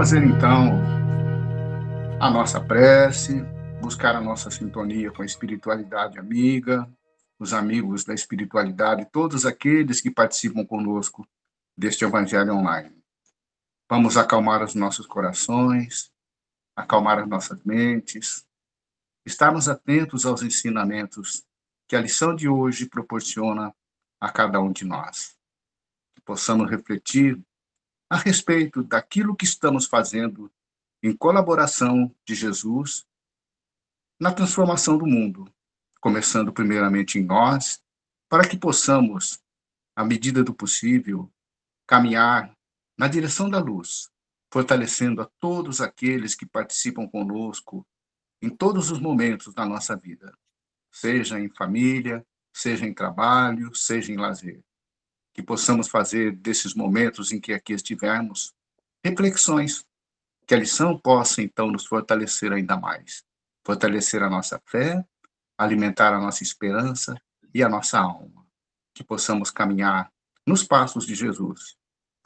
fazer então a nossa prece, buscar a nossa sintonia com a espiritualidade amiga, os amigos da espiritualidade, todos aqueles que participam conosco deste Evangelho online. Vamos acalmar os nossos corações, acalmar as nossas mentes, estarmos atentos aos ensinamentos que a lição de hoje proporciona a cada um de nós. Que possamos refletir a respeito daquilo que estamos fazendo em colaboração de Jesus na transformação do mundo, começando primeiramente em nós, para que possamos, à medida do possível, caminhar na direção da luz, fortalecendo a todos aqueles que participam conosco em todos os momentos da nossa vida, seja em família, seja em trabalho, seja em lazer. Que possamos fazer desses momentos em que aqui estivermos reflexões, que a lição possa então nos fortalecer ainda mais, fortalecer a nossa fé, alimentar a nossa esperança e a nossa alma. Que possamos caminhar nos passos de Jesus,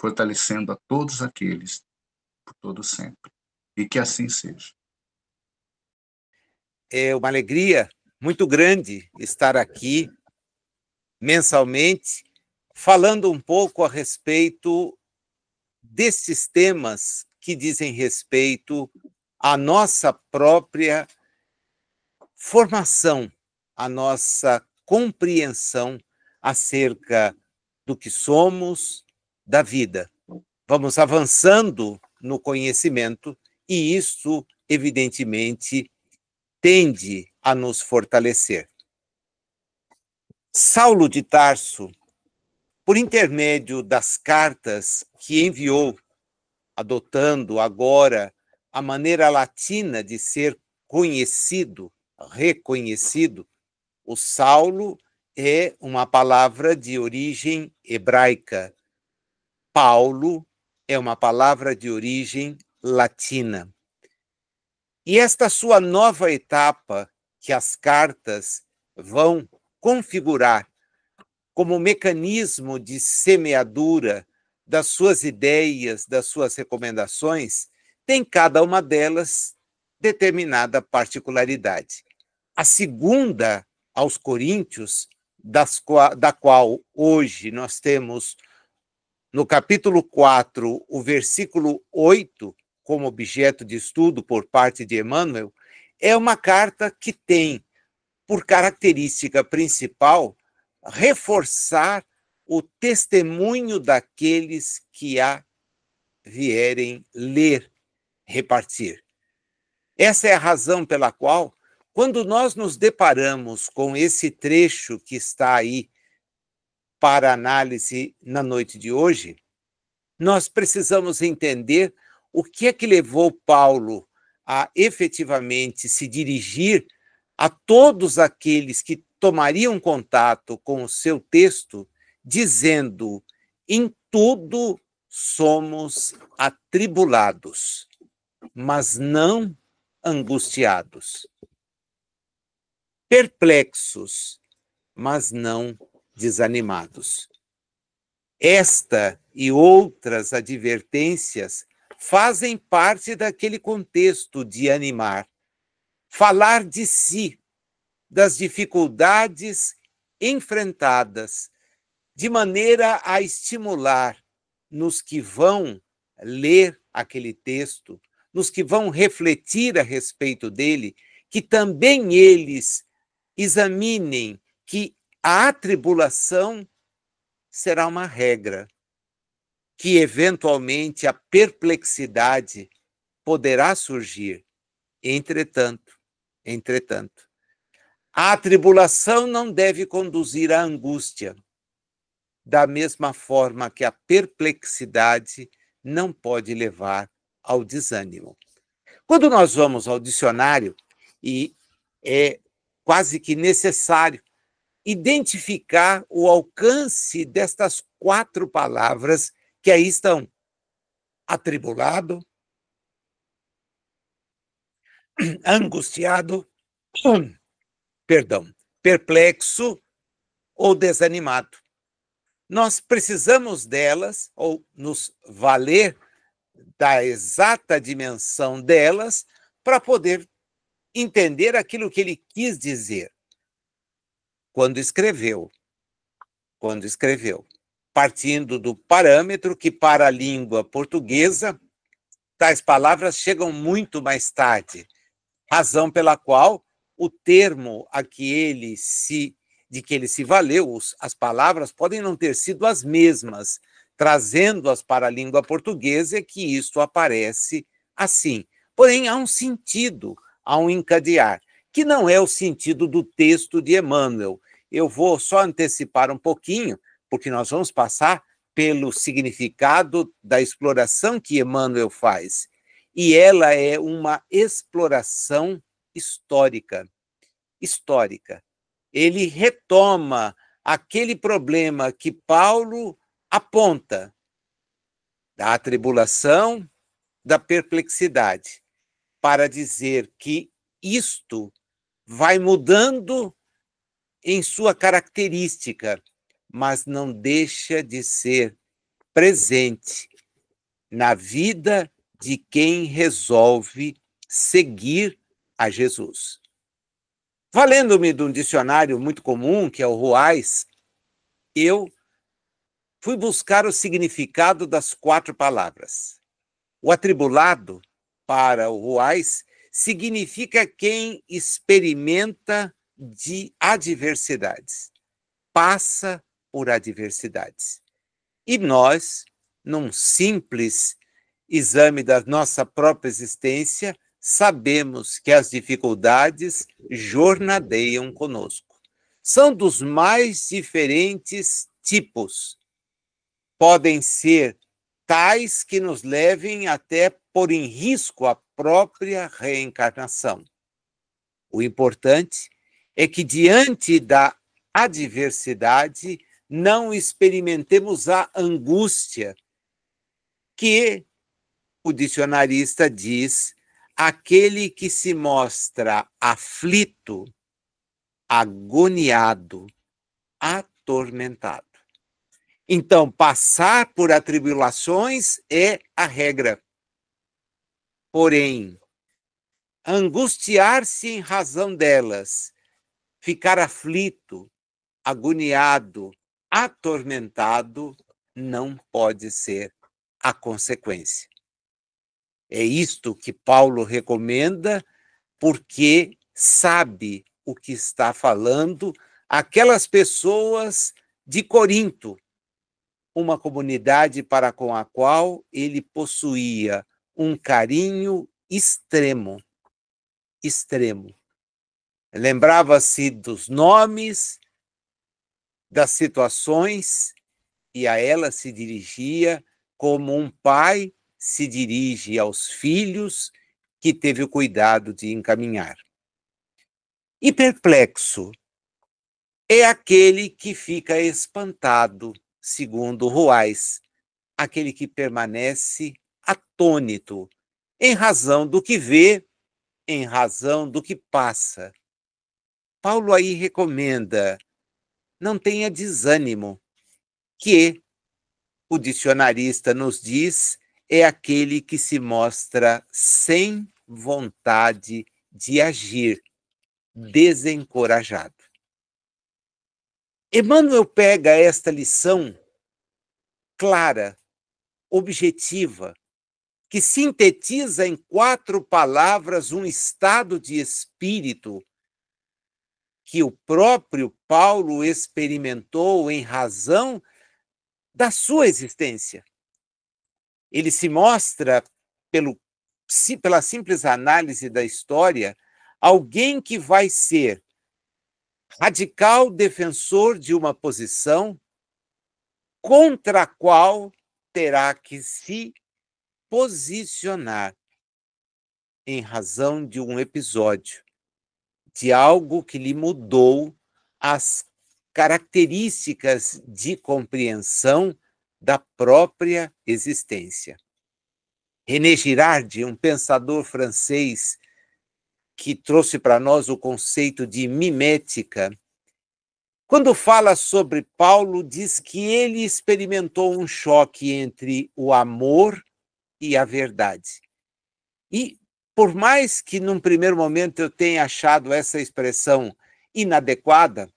fortalecendo a todos aqueles, por todo sempre. E que assim seja. É uma alegria muito grande estar aqui mensalmente, falando um pouco a respeito desses temas que dizem respeito à nossa própria formação, à nossa compreensão acerca do que somos, da vida. Vamos avançando no conhecimento e isso, evidentemente, tende a nos fortalecer. Saulo de Tarso, por intermédio das cartas que enviou, adotando agora a maneira latina de ser conhecido, reconhecido, o Saulo é uma palavra de origem hebraica. Paulo é uma palavra de origem latina. E esta sua nova etapa, que as cartas vão configurar como mecanismo de semeadura das suas ideias, das suas recomendações, tem cada uma delas determinada particularidade. A segunda, aos Coríntios, da qual hoje nós temos no capítulo 4, o versículo 8, como objeto de estudo por parte de Emmanuel, é uma carta que tem, por característica principal, reforçar o testemunho daqueles que a vierem ler, repartir. Essa é a razão pela qual, quando nós nos deparamos com esse trecho que está aí para análise na noite de hoje, nós precisamos entender o que é que levou Paulo a efetivamente se dirigir a todos aqueles que tomariam contato com o seu texto, dizendo: em tudo somos atribulados, mas não angustiados, perplexos, mas não desanimados. Esta e outras advertências fazem parte daquele contexto de animar, falar de si, das dificuldades enfrentadas, de maneira a estimular nos que vão ler aquele texto, nos que vão refletir a respeito dele, que também eles examinem que a atribulação será uma regra, que eventualmente a perplexidade poderá surgir. Entretanto, a atribulação não deve conduzir à angústia, da mesma forma que a perplexidade não pode levar ao desânimo. Quando nós vamos ao dicionário, e é quase que necessário identificar o alcance destas 4 palavras que aí estão: atribulado, angustiado, perplexo ou desanimado. Nós precisamos delas, ou nos valer da exata dimensão delas para poder entender aquilo que ele quis dizer quando escreveu. Partindo do parâmetro que, para a língua portuguesa, tais palavras chegam muito mais tarde, razão pela qual o termo de que ele se valeu, as palavras podem não ter sido as mesmas, trazendo-as para a língua portuguesa, que isto aparece assim. Porém, há um sentido, há um encadear, que não é o sentido do texto de Emmanuel. Eu vou só antecipar um pouquinho, porque nós vamos passar pelo significado da exploração que Emmanuel faz. E ela é uma exploração histórica. Ele retoma aquele problema que Paulo aponta, da atribulação, da perplexidade, para dizer que isto vai mudando em sua característica, mas não deixa de ser presente na vida de quem resolve seguir a Jesus. Valendo-me de um dicionário muito comum, que é o Ruais, eu fui buscar o significado das 4 palavras. O atribulado, para o Ruais, significa quem experimenta de adversidades, passa por adversidades. E nós, num simples exame da nossa própria existência, sabemos que as dificuldades jornadeiam conosco. São dos mais diferentes tipos. Podem ser tais que nos levem até pôr em risco a própria reencarnação. O importante é que, diante da adversidade, não experimentemos a angústia que o dicionarista diz: aquele que se mostra aflito, agoniado, atormentado. Então, passar por atribulações é a regra. Porém, angustiar-se em razão delas, ficar aflito, agoniado, atormentado, não pode ser a consequência. É isto que Paulo recomenda, porque sabe o que está falando aquelas pessoas de Corinto, uma comunidade para com a qual ele possuía um carinho extremo. Lembrava-se dos nomes, das situações, e a ela se dirigia como um pai se dirige aos filhos que teve o cuidado de encaminhar. E perplexo é aquele que fica espantado, segundo Ruais, aquele que permanece atônito, em razão do que vê, em razão do que passa. Paulo aí recomenda: não tenha desânimo, que o dicionarista nos diz é aquele que se mostra sem vontade de agir, desencorajado. Emmanuel pega esta lição clara, objetiva, que sintetiza em 4 palavras um estado de espírito que o próprio Paulo experimentou em razão da sua existência. Ele se mostra, pela simples análise da história, alguém que vai ser radical defensor de uma posição contra a qual terá que se posicionar em razão de um episódio, de algo que lhe mudou as características de compreensão da própria existência. René Girard, um pensador francês que trouxe para nós o conceito de mimética, quando fala sobre Paulo, diz que ele experimentou um choque entre o amor e a verdade. E, por mais que num primeiro momento eu tenha achado essa expressão inadequada,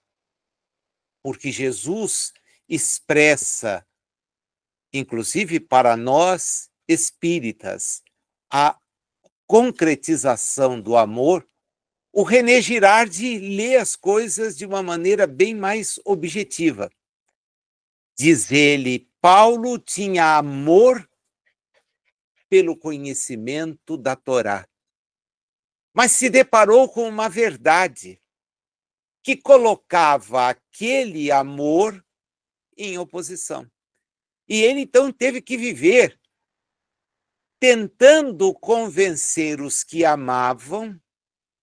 porque Jesus expressa, inclusive para nós espíritas, a concretização do amor, o René Girardi lê as coisas de uma maneira bem mais objetiva. Diz ele, Paulo tinha amor pelo conhecimento da Torá, mas se deparou com uma verdade que colocava aquele amor em oposição. E ele, então, teve que viver tentando convencer os que amavam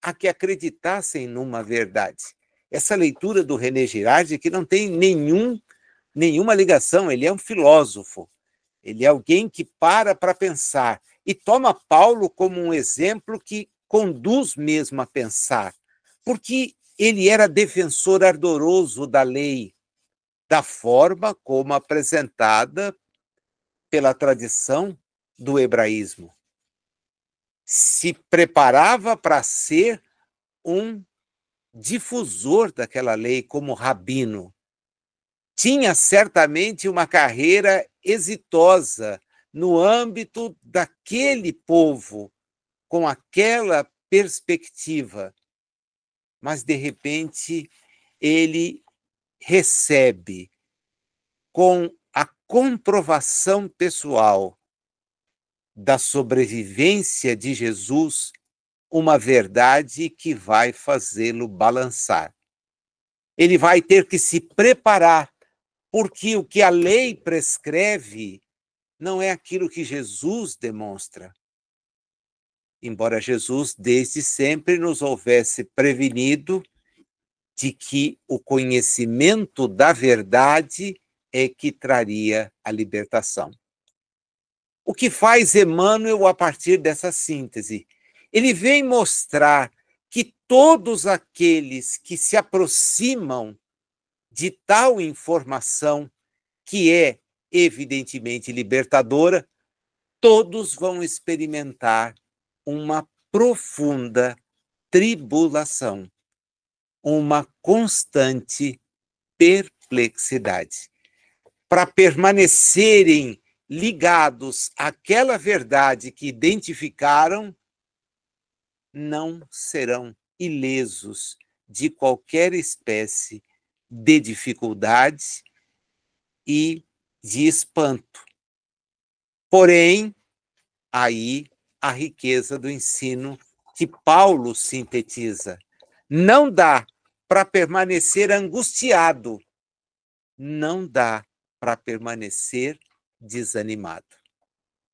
a que acreditassem numa verdade. Essa leitura do René Girardi, que não tem nenhuma ligação, ele é um filósofo, ele é alguém que para pensar e toma Paulo como um exemplo que conduz mesmo a pensar, porque ele era defensor ardoroso da lei, da forma como apresentada pela tradição do hebraísmo. Se preparava para ser um difusor daquela lei como rabino. Tinha certamente uma carreira exitosa no âmbito daquele povo, com aquela perspectiva. Mas, de repente, ele recebe, com a comprovação pessoal da sobrevivência de Jesus, uma verdade que vai fazê-lo balançar. Ele vai ter que se preparar, porque o que a lei prescreve não é aquilo que Jesus demonstra. Embora Jesus, desde sempre, nos houvesse prevenido de que o conhecimento da verdade é que traria a libertação. O que faz Emmanuel a partir dessa síntese? Ele vem mostrar que todos aqueles que se aproximam de tal informação, que é evidentemente libertadora, todos vão experimentar uma profunda tribulação, uma constante perplexidade. Para permanecerem ligados àquela verdade que identificaram, não serão ilesos de qualquer espécie de dificuldade e de espanto. Porém, aí a riqueza do ensino que Paulo sintetiza. Não dá para permanecer angustiado, não dá para permanecer desanimado.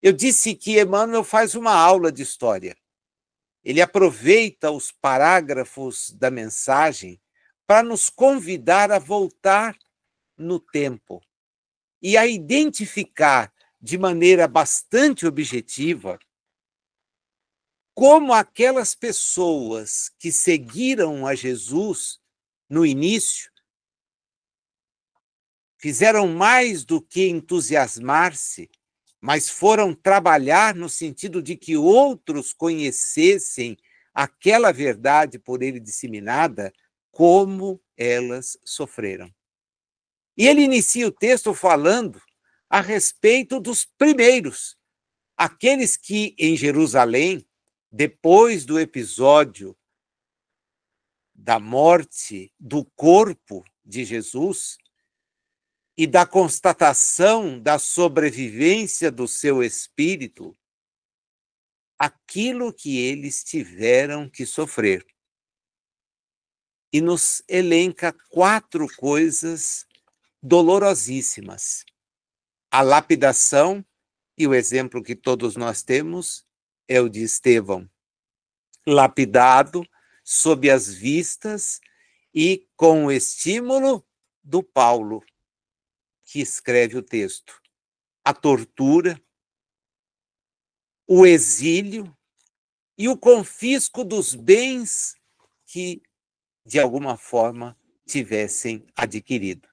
Eu disse que Emmanuel faz uma aula de história. Ele aproveita os parágrafos da mensagem para nos convidar a voltar no tempo e a identificar de maneira bastante objetiva como aquelas pessoas que seguiram a Jesus no início fizeram mais do que entusiasmar-se, mas foram trabalhar no sentido de que outros conhecessem aquela verdade por ele disseminada, como elas sofreram. E ele inicia o texto falando a respeito dos primeiros, aqueles que em Jerusalém, depois do episódio da morte do corpo de Jesus e da constatação da sobrevivência do seu espírito, aquilo que eles tiveram que sofrer. E nos elenca 4 coisas dolorosíssimas. A lapidação, e o exemplo que todos nós temos é o de Estevão, lapidado sob as vistas e com o estímulo do Paulo, que escreve o texto. A tortura, o exílio e o confisco dos bens que, de alguma forma, tivessem adquirido.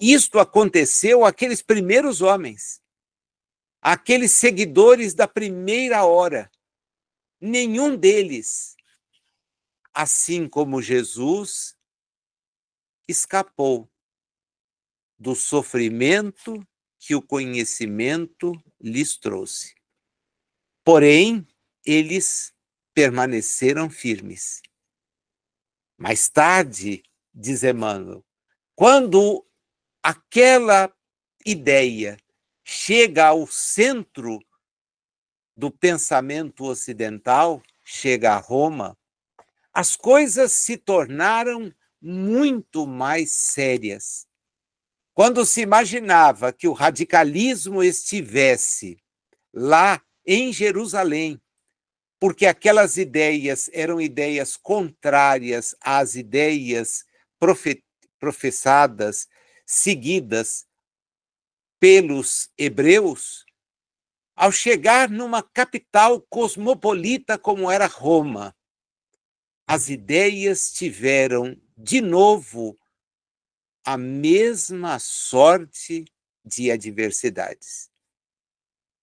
Isto aconteceu àqueles primeiros homens. aqueles seguidores da primeira hora, nenhum deles, assim como Jesus, escapou do sofrimento que o conhecimento lhes trouxe. Porém, eles permaneceram firmes. Mais tarde, diz Emmanuel, quando aquela ideia chega ao centro do pensamento ocidental, chega a Roma, as coisas se tornaram muito mais sérias. Quando se imaginava que o radicalismo estivesse lá em Jerusalém, porque aquelas ideias eram ideias contrárias às ideias professadas, seguidas pelos hebreus, ao chegar numa capital cosmopolita como era Roma, as ideias tiveram de novo a mesma sorte de adversidades.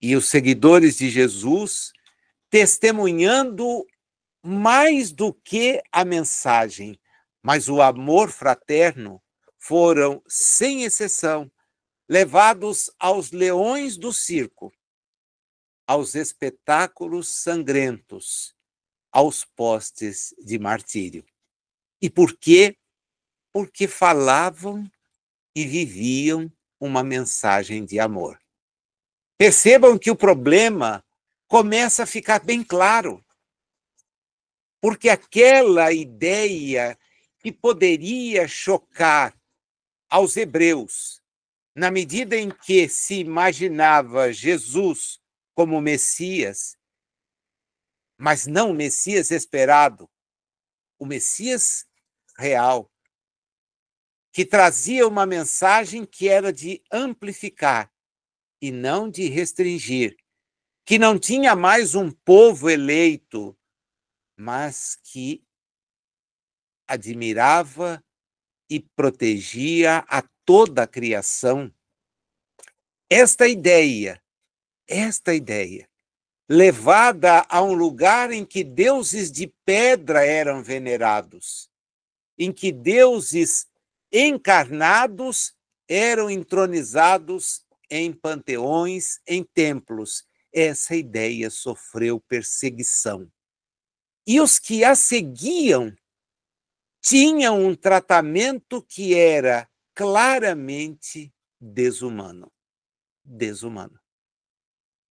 E os seguidores de Jesus, testemunhando mais do que a mensagem, mas o amor fraterno, foram, sem exceção, levados aos leões do circo, aos espetáculos sangrentos, aos postes de martírio. E por quê? Porque falavam e viviam uma mensagem de amor. Percebam que o problema começa a ficar bem claro, porque aquela ideia que poderia chocar aos hebreus, na medida em que se imaginava Jesus como Messias, mas não o Messias esperado, o Messias real, que trazia uma mensagem que era de amplificar e não de restringir, que não tinha mais um povo eleito, mas que admirava e protegia a toda a criação. Esta ideia, levada a um lugar em que deuses de pedra eram venerados, em que deuses encarnados eram entronizados em panteões, em templos. Essa ideia sofreu perseguição. E os que a seguiam tinham um tratamento que era claramente desumano. Desumano.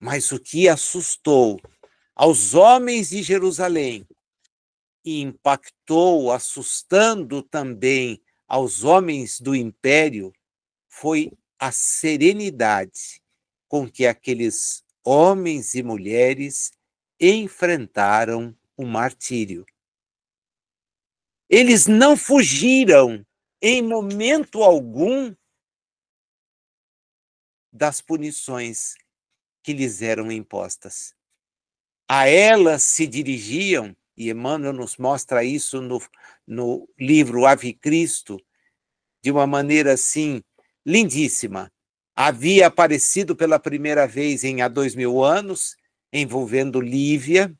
Mas o que assustou aos homens de Jerusalém e impactou, assustando também aos homens do império, foi a serenidade com que aqueles homens e mulheres enfrentaram o martírio. Eles não fugiram em momento algum das punições que lhes eram impostas. A elas se dirigiam, e Emmanuel nos mostra isso no livro Ave Cristo, de uma maneira assim lindíssima. Havia aparecido pela primeira vez há 2000 anos, envolvendo Lívia,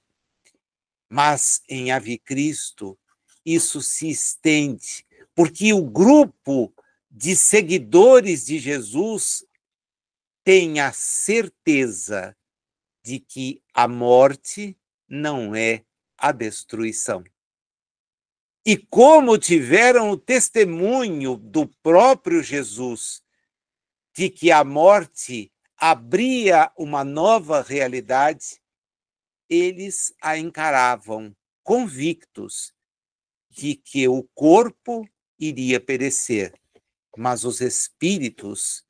mas em Ave Cristo isso se estende, porque o grupo de seguidores de Jesus tem a certeza de que a morte não é a destruição. E como tiveram o testemunho do próprio Jesus de que a morte abria uma nova realidade, eles a encaravam convictos de que o corpo iria perecer, mas os espíritos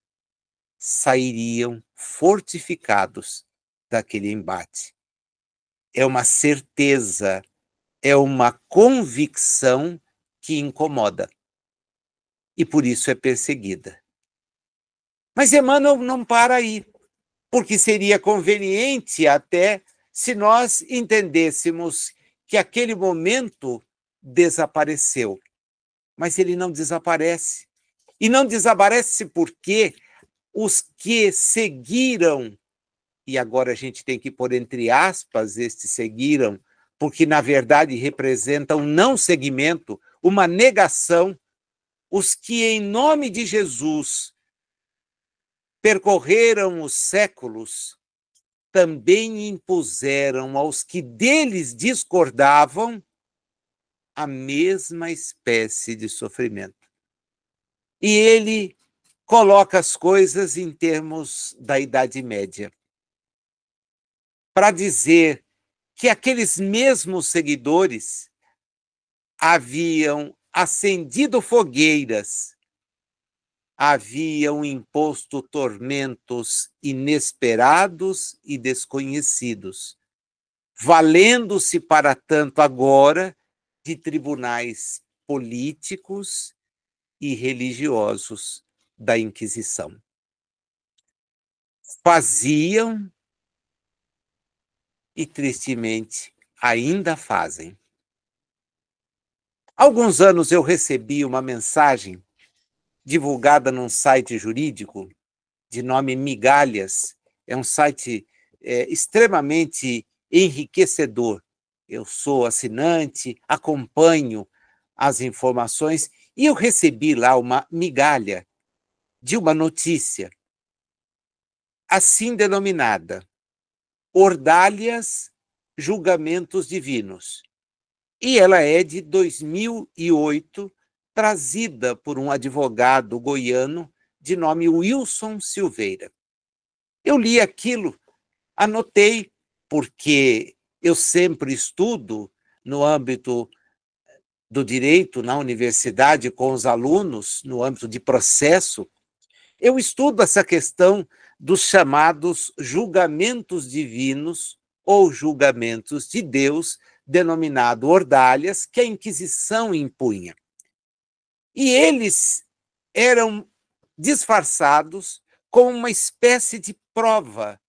sairiam fortificados daquele embate. É uma certeza, é uma convicção que incomoda e por isso é perseguida. Mas Emmanuel não para aí, porque seria conveniente até se nós entendêssemos que aquele momento desapareceu. Mas ele não desaparece. E não desaparece porque os que seguiram e agora a gente tem que pôr entre aspas estes seguiram, porque na verdade representam um não seguimento, uma negação, os que em nome de Jesus percorreram os séculos, também impuseram aos que deles discordavam a mesma espécie de sofrimento. E ele coloca as coisas em termos da Idade Média, para dizer que aqueles mesmos seguidores haviam acendido fogueiras, haviam imposto tormentos inesperados e desconhecidos, valendo-se, para tanto, agora de tribunais políticos e religiosos da Inquisição. Faziam e, tristemente, ainda fazem. Há alguns anos eu recebi uma mensagem divulgada num site jurídico de nome Migalhas. É um site extremamente enriquecedor. Eu sou assinante, acompanho as informações e eu recebi lá uma migalha de uma notícia assim denominada: Ordalhas, Julgamentos Divinos. E ela é de 2008, trazida por um advogado goiano de nome Wilson Silveira. Eu li aquilo, anotei, porque eu sempre estudo no âmbito do direito, na universidade, com os alunos, no âmbito de processo. Eu estudo essa questão dos chamados julgamentos divinos ou julgamentos de Deus, denominado ordalhas, que a Inquisição impunha. E eles eram disfarçados como uma espécie de prova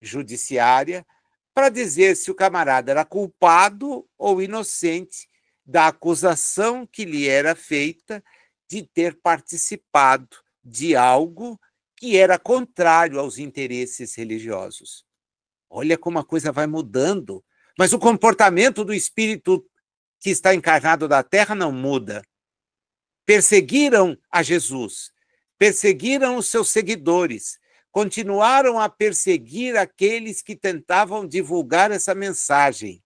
judiciária para dizer se o camarada era culpado ou inocente da acusação que lhe era feita de ter participado de algo que era contrário aos interesses religiosos. Olha como a coisa vai mudando, mas o comportamento do espírito que está encarnado da terra não muda. Perseguiram a Jesus, perseguiram os seus seguidores, continuaram a perseguir aqueles que tentavam divulgar essa mensagem.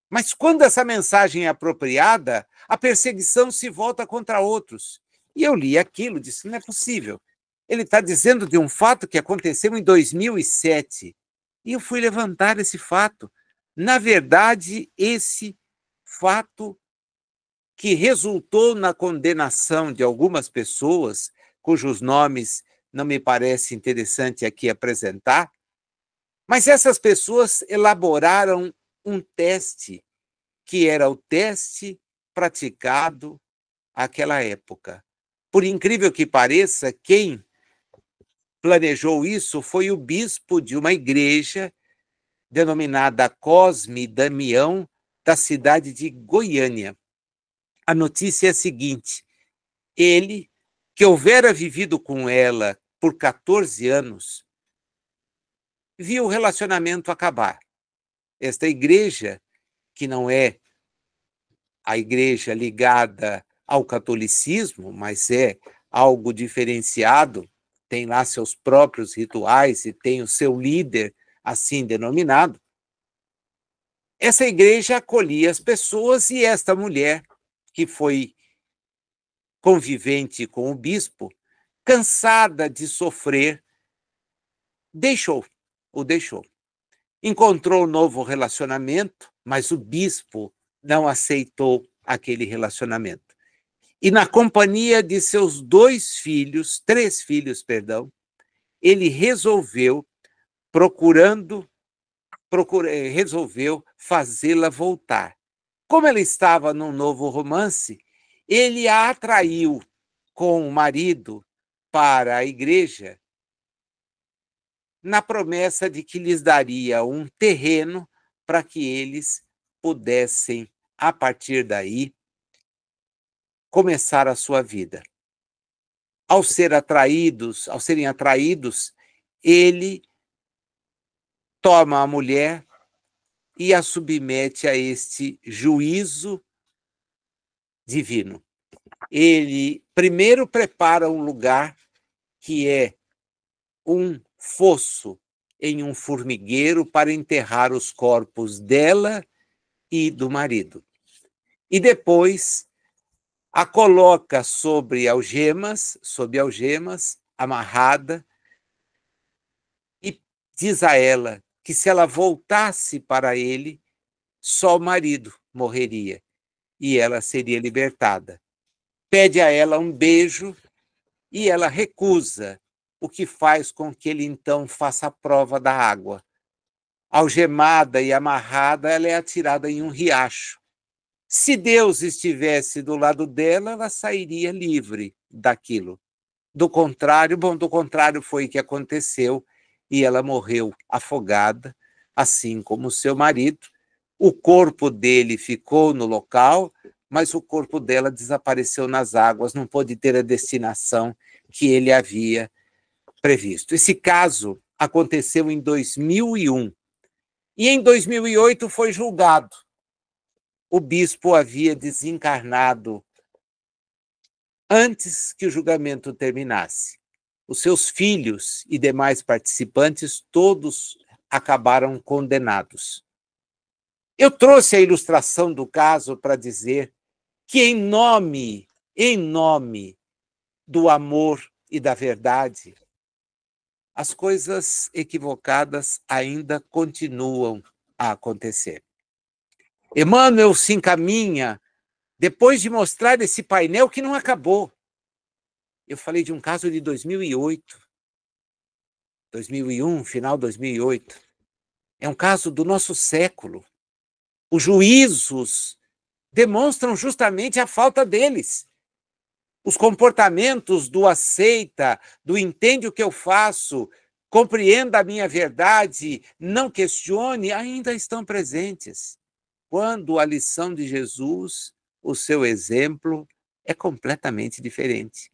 Mas quando essa mensagem é apropriada, a perseguição se volta contra outros. E eu li aquilo, disse, não é possível. Ele está dizendo de um fato que aconteceu em 2007. E eu fui levantar esse fato. Na verdade, esse fato que resultou na condenação de algumas pessoas, cujos nomes não me parece interessante aqui apresentar, mas essas pessoas elaboraram um teste, que era o teste praticado naquela época. Por incrível que pareça, quem planejou isso foi o bispo de uma igreja denominada Cosme Damião, da cidade de Goiânia. A notícia é a seguinte: ele, que houvera vivido com ela por 14 anos, viu o relacionamento acabar. Esta igreja, que não é a igreja ligada ao catolicismo, mas é algo diferenciado, tem lá seus próprios rituais e tem o seu líder assim denominado. Essa igreja acolhia as pessoas e esta mulher, que foi convivente com o bispo, cansada de sofrer, o deixou. Encontrou um novo relacionamento, mas o bispo não aceitou aquele relacionamento. E na companhia de seus três filhos, ele resolveu resolveu fazê-la voltar. Como ela estava num novo romance, ele a atraiu com o marido para a igreja, na promessa de que lhes daria um terreno para que eles pudessem, a partir daí, começar a sua vida. Ao serem atraídos, ele toma a mulher e a submete a este juízo divino. Ele primeiro prepara um lugar que é um fosso em um formigueiro para enterrar os corpos dela e do marido. E depois a coloca sob algemas, amarrada, e diz a ela que se ela voltasse para ele, só o marido morreria e ela seria libertada. Pede a ela um beijo e ela recusa, o que faz com que ele então faça a prova da água. Algemada e amarrada, ela é atirada em um riacho. Se Deus estivesse do lado dela, ela sairia livre daquilo. Do contrário foi o que aconteceu e ela morreu afogada, assim como seu marido. O corpo dele ficou no local, mas o corpo dela desapareceu nas águas, não pôde ter a destinação que ele havia previsto. Esse caso aconteceu em 2001 e em 2008 foi julgado. O bispo havia desencarnado antes que o julgamento terminasse. Os seus filhos e demais participantes, todos acabaram condenados. Eu trouxe a ilustração do caso para dizer que, em nome do amor e da verdade, as coisas equivocadas ainda continuam a acontecer. Emmanuel se encaminha, depois de mostrar esse painel que não acabou. Eu falei de um caso de 2008, 2001, final 2008. É um caso do nosso século. Os juízos demonstram justamente a falta deles. Os comportamentos do aceita, do entende o que eu faço, compreenda a minha verdade, não questione, ainda estão presentes. Quando a lição de Jesus, o seu exemplo, é completamente diferente.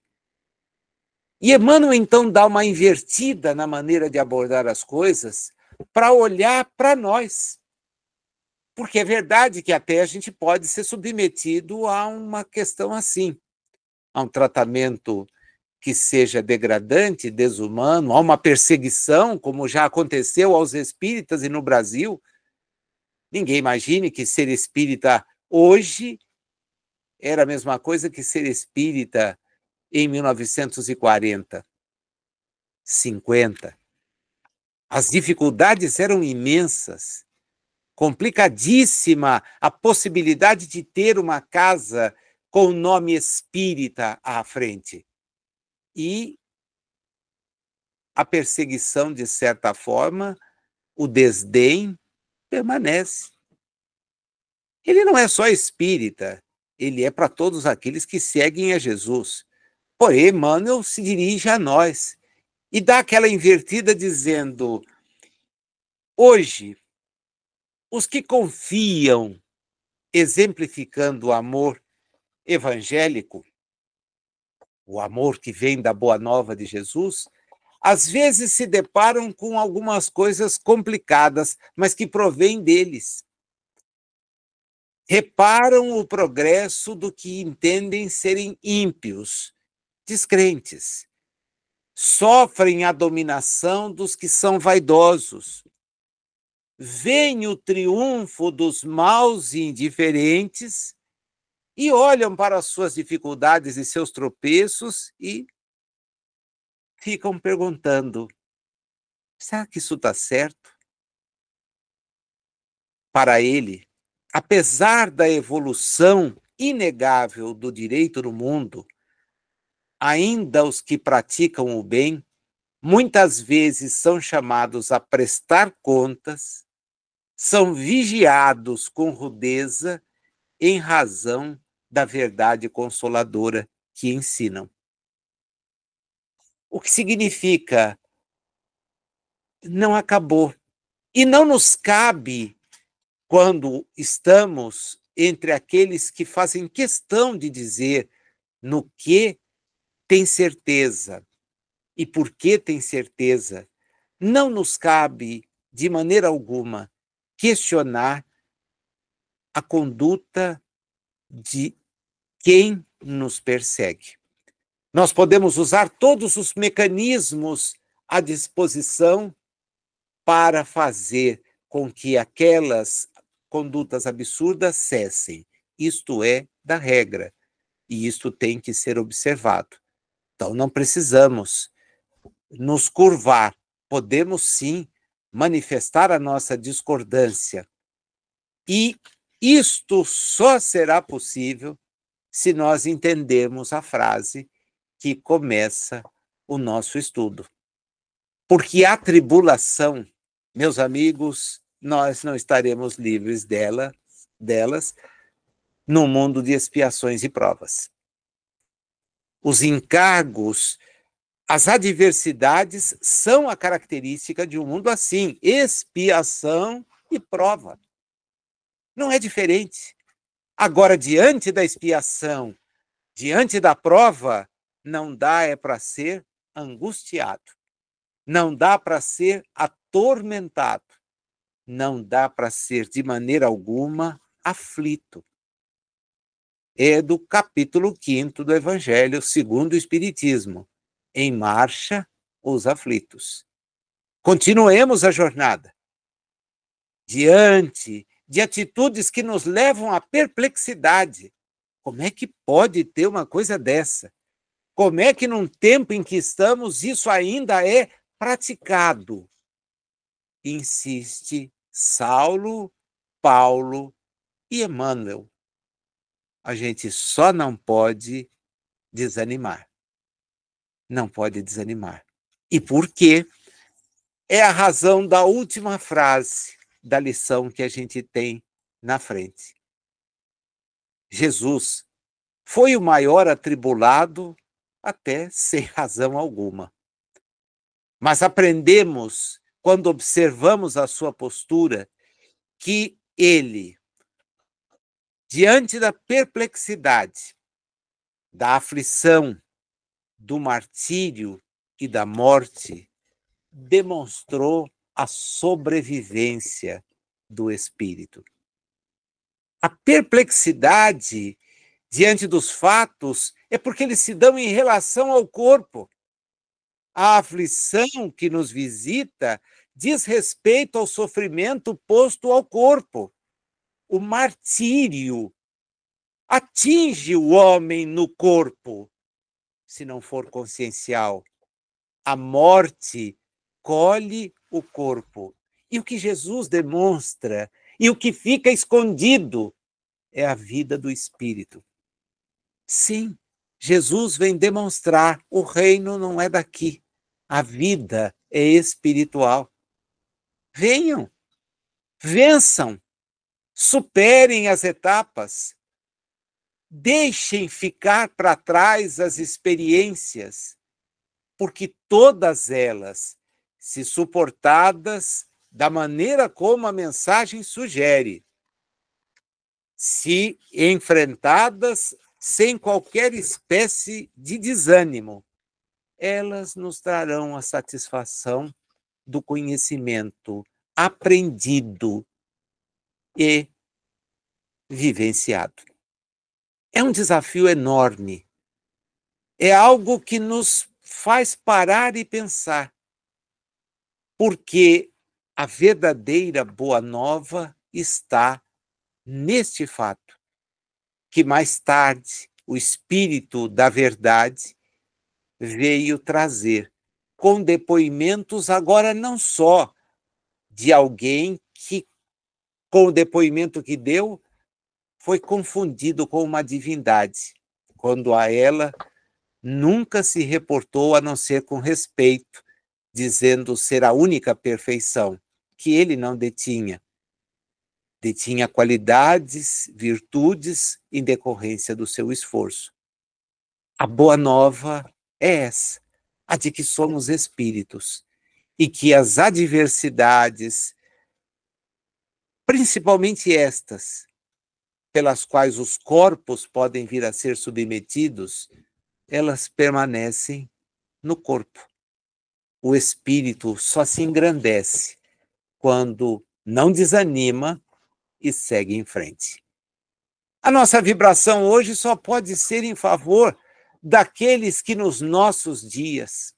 E Emmanuel, então, dá uma invertida na maneira de abordar as coisas para olhar para nós. Porque é verdade que até a gente pode ser submetido a uma questão assim, a um tratamento que seja degradante, desumano, a uma perseguição, como já aconteceu aos espíritas e no Brasil. Ninguém imagine que ser espírita hoje era a mesma coisa que ser espírita em 1940, 50. As dificuldades eram imensas, complicadíssima a possibilidade de ter uma casa com o nome espírita à frente. E a perseguição, de certa forma, o desdém permanece. Ele não é só espírita, ele é para todos aqueles que seguem a Jesus. Porém, Emmanuel se dirige a nós e dá aquela invertida dizendo: hoje, os que confiam, exemplificando o amor evangélico, o amor que vem da boa nova de Jesus, às vezes se deparam com algumas coisas complicadas, mas que provêm deles. Reparam o progresso do que entendem serem ímpios, descrentes. Sofrem a dominação dos que são vaidosos. Veem o triunfo dos maus e indiferentes e olham para as suas dificuldades e seus tropeços e ficam perguntando: será que isso está certo? Para ele, apesar da evolução inegável do direito no mundo, ainda os que praticam o bem muitas vezes são chamados a prestar contas, são vigiados com rudeza em razão da verdade consoladora que ensinam. O que significa não acabou. E não nos cabe, quando estamos entre aqueles que fazem questão de dizer no que tem certeza e por que tem certeza, não nos cabe de maneira alguma, questionar a conduta de quem nos persegue. Nós podemos usar todos os mecanismos à disposição para fazer com que aquelas condutas absurdas cessem. Isto é da regra, e isto tem que ser observado. Então, não precisamos nos curvar. Podemos, sim, manifestar a nossa discordância. E isto só será possível se nós entendermos a frase que começa o nosso estudo. Porque a tribulação, meus amigos, nós não estaremos livres delas no mundo de expiações e provas. Os encargos, as adversidades são a característica de um mundo assim, expiação e prova. Não é diferente. Agora, diante da expiação, diante da prova, não dá para ser angustiado, não dá para ser atormentado, não dá para ser de maneira alguma aflito. É do capítulo 5º do Evangelho segundo o Espiritismo. Em marcha os aflitos. Continuemos a jornada. Diante de atitudes que nos levam à perplexidade. Como é que pode ter uma coisa dessa? Como é que num tempo em que estamos isso ainda é praticado? Insiste Saulo, Paulo e Emmanuel. A gente só não pode desanimar. Não pode desanimar. E por quê? É a razão da última frase da lição que a gente tem na frente. Jesus foi o maior atribulado até sem razão alguma. Mas aprendemos, quando observamos a sua postura, que ele, diante da perplexidade, da aflição, do martírio e da morte, demonstrou a sobrevivência do espírito. A perplexidade diante dos fatos é porque eles se dão em relação ao corpo. A aflição que nos visita diz respeito ao sofrimento posto ao corpo. O martírio atinge o homem no corpo, se não for consciencial. A morte colhe o corpo. E o que Jesus demonstra, e o que fica escondido, é a vida do espírito. Sim, Jesus vem demonstrar, o reino não é daqui. A vida é espiritual. Venham, vençam, superem as etapas, deixem ficar para trás as experiências, porque todas elas, se suportadas da maneira como a mensagem sugere, se enfrentadas sem qualquer espécie de desânimo, elas nos trarão a satisfação do conhecimento aprendido e vivenciado. É um desafio enorme. É algo que nos faz parar e pensar, porque a verdadeira boa nova está neste fato, que mais tarde o Espírito da Verdade veio trazer, com depoimentos agora não só de alguém que, com o depoimento que deu, foi confundido com uma divindade, quando a ela nunca se reportou a não ser com respeito, dizendo ser a única perfeição, que ele não detinha. Detinha qualidades, virtudes em decorrência do seu esforço. A boa nova é essa, a de que somos espíritos e que as adversidades, principalmente estas, pelas quais os corpos podem vir a ser submetidos, elas permanecem no corpo. O espírito só se engrandece quando não desanima e segue em frente. A nossa vibração hoje só pode ser em favor daqueles que nos nossos dias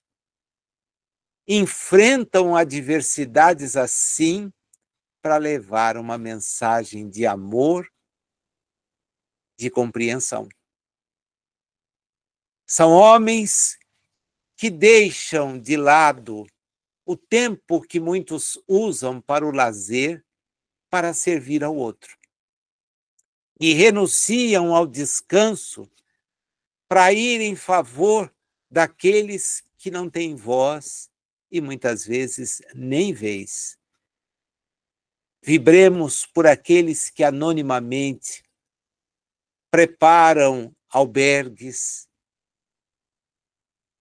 enfrentam adversidades assim para levar uma mensagem de amor, de compreensão. São homens que deixam de lado o tempo que muitos usam para o lazer, para servir ao outro. E renunciam ao descanso para ir em favor daqueles que não têm voz e muitas vezes nem vez. Vibremos por aqueles que anonimamente preparam albergues,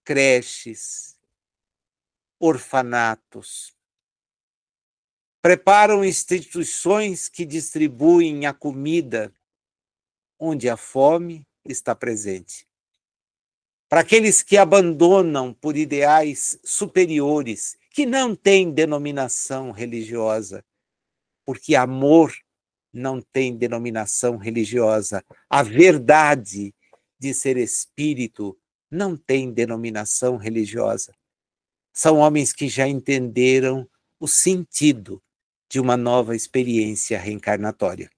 creches, orfanatos, preparam instituições que distribuem a comida onde a fome está presente. Para aqueles que abandonam por ideais superiores, que não têm denominação religiosa, porque amor não tem denominação religiosa. A verdade de ser espírito não tem denominação religiosa. São homens que já entenderam o sentido de uma nova experiência reencarnatória.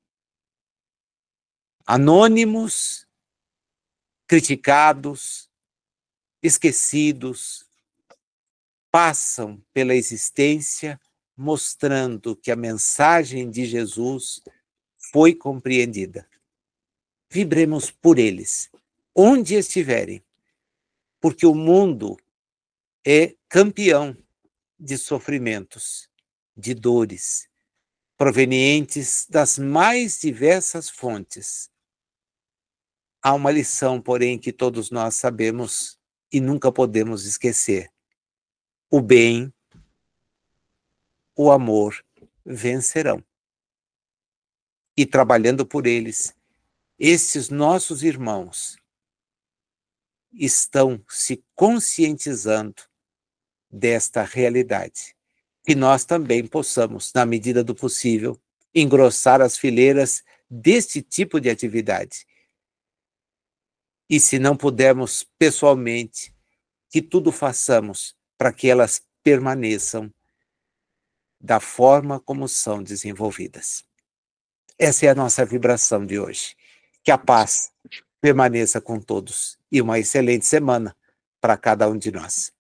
Anônimos, criticados, esquecidos, passam pela existência mostrando que a mensagem de Jesus foi compreendida. Vibremos por eles, onde estiverem, porque o mundo é campeão de sofrimentos, de dores, provenientes das mais diversas fontes. Há uma lição, porém, que todos nós sabemos e nunca podemos esquecer. O bem, o amor vencerão. E trabalhando por eles, esses nossos irmãos estão se conscientizando desta realidade. Que nós também possamos, na medida do possível, engrossar as fileiras deste tipo de atividade. E se não pudermos pessoalmente, que tudo façamos para que elas permaneçam da forma como são desenvolvidas. Essa é a nossa vibração de hoje. Que a paz permaneça com todos e uma excelente semana para cada um de nós.